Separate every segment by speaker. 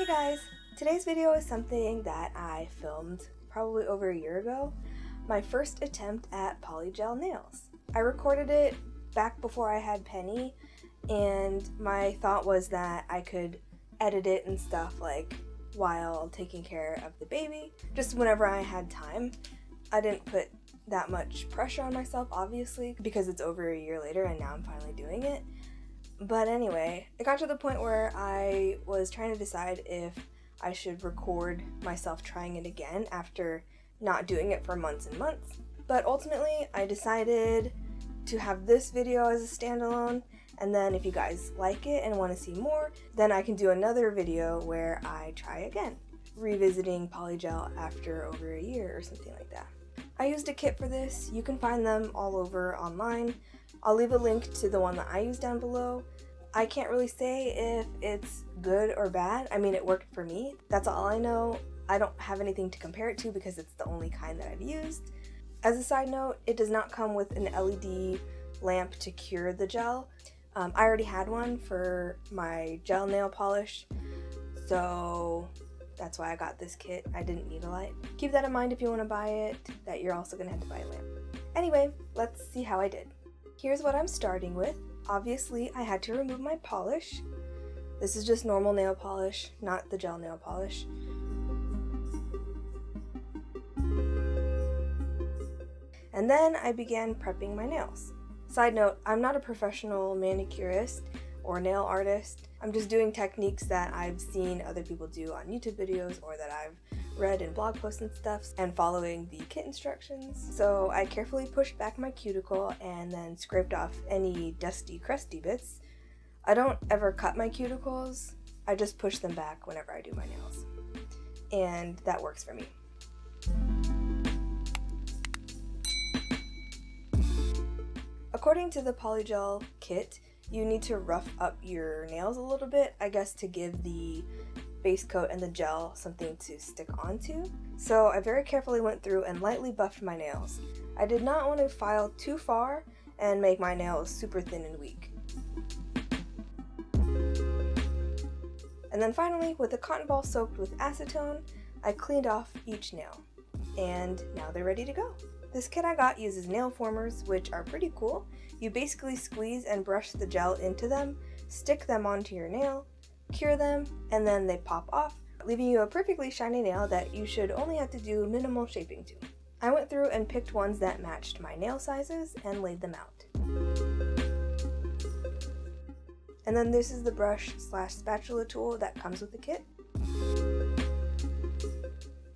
Speaker 1: Hey guys! Today's video is something that I filmed probably over a year ago. My first attempt at polygel nails. I recorded it back before I had Penny, and my thought was that I could edit it and stuff like while taking care of the baby, just whenever I had time. I didn't put that much pressure on myself, obviously, because it's over a year later and now I'm finally doing it. But anyway, it got to the point where I was trying to decide if I should record myself trying it again after not doing it for months and months. But ultimately, I decided to have this video as a standalone, and then if you guys like it and want to see more, then I can do another video where I try again, revisiting polygel after over a year or something like that. I used a kit for this. You can find them all over online. I'll leave a link to the one that I use down below. I can't really say if it's good or bad. I mean, it worked for me. That's all I know. I don't have anything to compare it to because it's the only kind that I've used. As a side note, it does not come with an LED lamp to cure the gel. I already had one for my gel nail polish, so that's why I got this kit. I didn't need a light. Keep that in mind if you want to buy it, that you're also going to have to buy a lamp. Anyway, let's see how I did. Here's what I'm starting with. Obviously, I had to remove my polish. This is just normal nail polish, not the gel nail polish. And then I began prepping my nails. Side note, I'm not a professional manicurist or nail artist. I'm just doing techniques that I've seen other people do on YouTube videos or that I've read in blog posts and stuff, and following the kit instructions. So I carefully pushed back my cuticle and then scraped off any dusty, crusty bits. I don't ever cut my cuticles. I just push them back whenever I do my nails. And that works for me. According to the Polygel kit, you need to rough up your nails a little bit, I guess, to give the base coat and the gel something to stick onto. So I very carefully went through and lightly buffed my nails. I did not want to file too far and make my nails super thin and weak. And then finally, with a cotton ball soaked with acetone, I cleaned off each nail. And now they're ready to go. This kit I got uses nail formers, which are pretty cool. You basically squeeze and brush the gel into them, stick them onto your nail, cure them, and then they pop off, leaving you a perfectly shiny nail that you should only have to do minimal shaping to. I went through and picked ones that matched my nail sizes and laid them out. And then this is the brush/spatula tool that comes with the kit.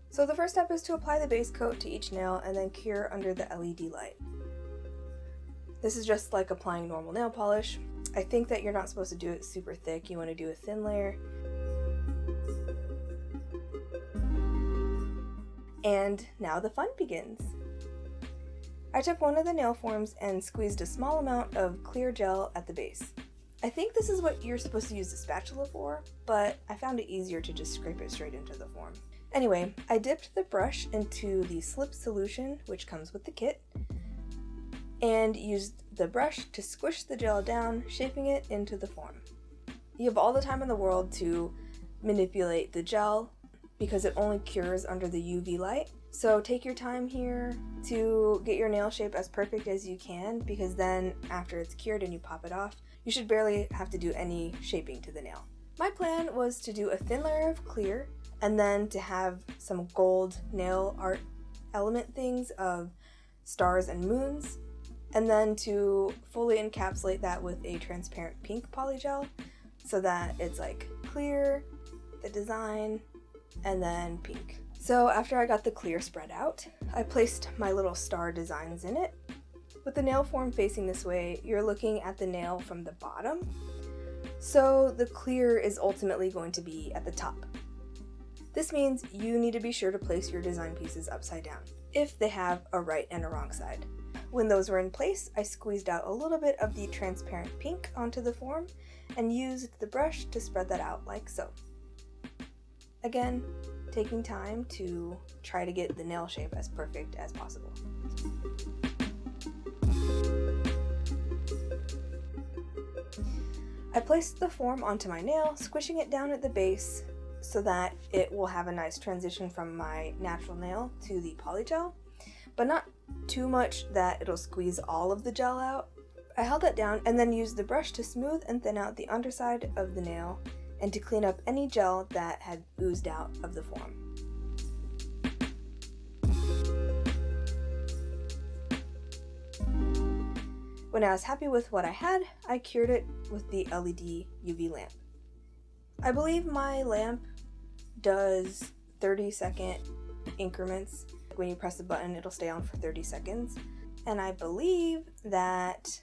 Speaker 1: So the first step is to apply the base coat to each nail and then cure under the LED light. This is just like applying normal nail polish. I think that you're not supposed to do it super thick. You want to do a thin layer. And now the fun begins. I took one of the nail forms and squeezed a small amount of clear gel at the base. I think this is what you're supposed to use the spatula for, but I found it easier to just scrape it straight into the form. Anyway, I dipped the brush into the slip solution, which comes with the kit, and used the brush to squish the gel down, shaping it into the form. You have all the time in the world to manipulate the gel because it only cures under the UV light. So take your time here to get your nail shape as perfect as you can, because then after it's cured and you pop it off, you should barely have to do any shaping to the nail. My plan was to do a thin layer of clear and then to have some gold nail art element things of stars and moons, and then to fully encapsulate that with a transparent pink polygel so that it's like clear, the design, and then pink. So after I got the clear spread out, I placed my little star designs in it. With the nail form facing this way, you're looking at the nail from the bottom, so the clear is ultimately going to be at the top. This means you need to be sure to place your design pieces upside down, if they have a right and a wrong side. When those were in place, I squeezed out a little bit of the transparent pink onto the form and used the brush to spread that out like so. Again, taking time to try to get the nail shape as perfect as possible. I placed the form onto my nail, squishing it down at the base so that it will have a nice transition from my natural nail to the polygel, but not too much that it'll squeeze all of the gel out. I held that down and then used the brush to smooth and thin out the underside of the nail and to clean up any gel that had oozed out of the form. When I was happy with what I had, I cured it with the LED UV lamp. I believe my lamp does 30-second increments. When you press the button, it'll stay on for 30 seconds. And I believe that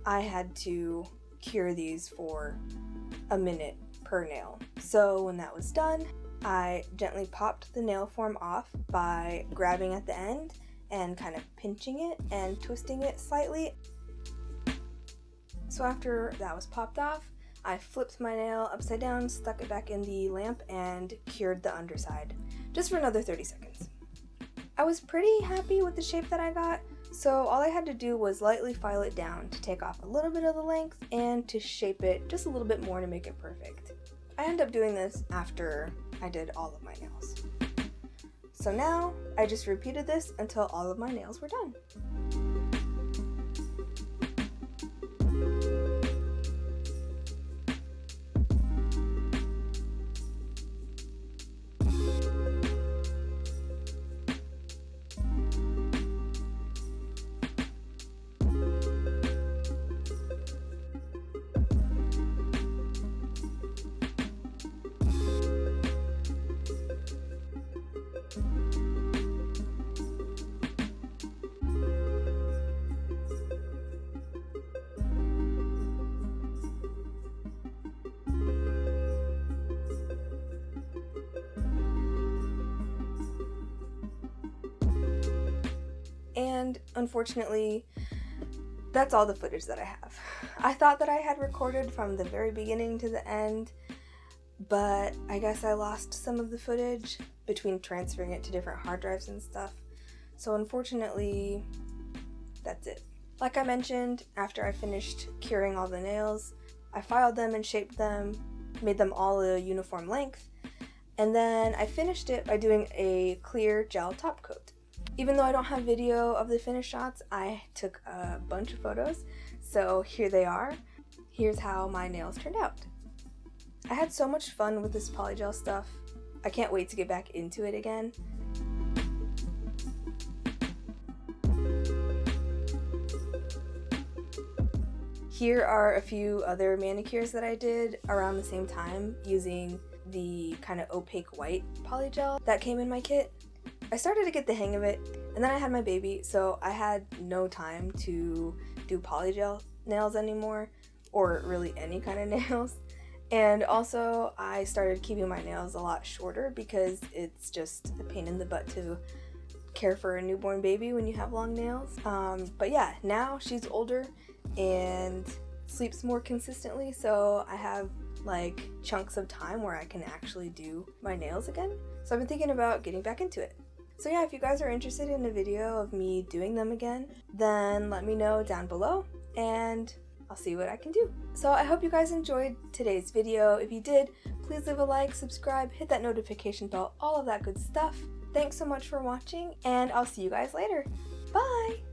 Speaker 1: I had to cure these for a minute per nail. So when that was done, I gently popped the nail form off by grabbing at the end and kind of pinching it and twisting it slightly. So after that was popped off, I flipped my nail upside down, stuck it back in the lamp, and cured the underside, just for another 30 seconds. I was pretty happy with the shape that I got, so all I had to do was lightly file it down to take off a little bit of the length and to shape it just a little bit more to make it perfect. I ended up doing this after I did all of my nails. So now I just repeated this until all of my nails were done. And unfortunately, that's all the footage that I have. I thought that I had recorded from the very beginning to the end, but I guess I lost some of the footage between transferring it to different hard drives and stuff. So unfortunately, that's it. Like I mentioned, after I finished curing all the nails, I filed them and shaped them, made them all a uniform length, and then I finished it by doing a clear gel top coat. Even though I don't have video of the finished shots, I took a bunch of photos, so here they are. Here's how my nails turned out. I had so much fun with this polygel stuff. I can't wait to get back into it again. Here are a few other manicures that I did around the same time using the kind of opaque white polygel that came in my kit. I started to get the hang of it, and then I had my baby, so I had no time to do polygel nails anymore, or really any kind of nails. And also, I started keeping my nails a lot shorter because it's just a pain in the butt to care for a newborn baby when you have long nails. But yeah, now she's older and sleeps more consistently, so I have like chunks of time where I can actually do my nails again. So I've been thinking about getting back into it. So yeah, if you guys are interested in a video of me doing them again, then let me know down below and I'll see what I can do. So I hope you guys enjoyed today's video. If you did, please leave a like, subscribe, hit that notification bell, all of that good stuff. Thanks so much for watching, and I'll see you guys later. Bye!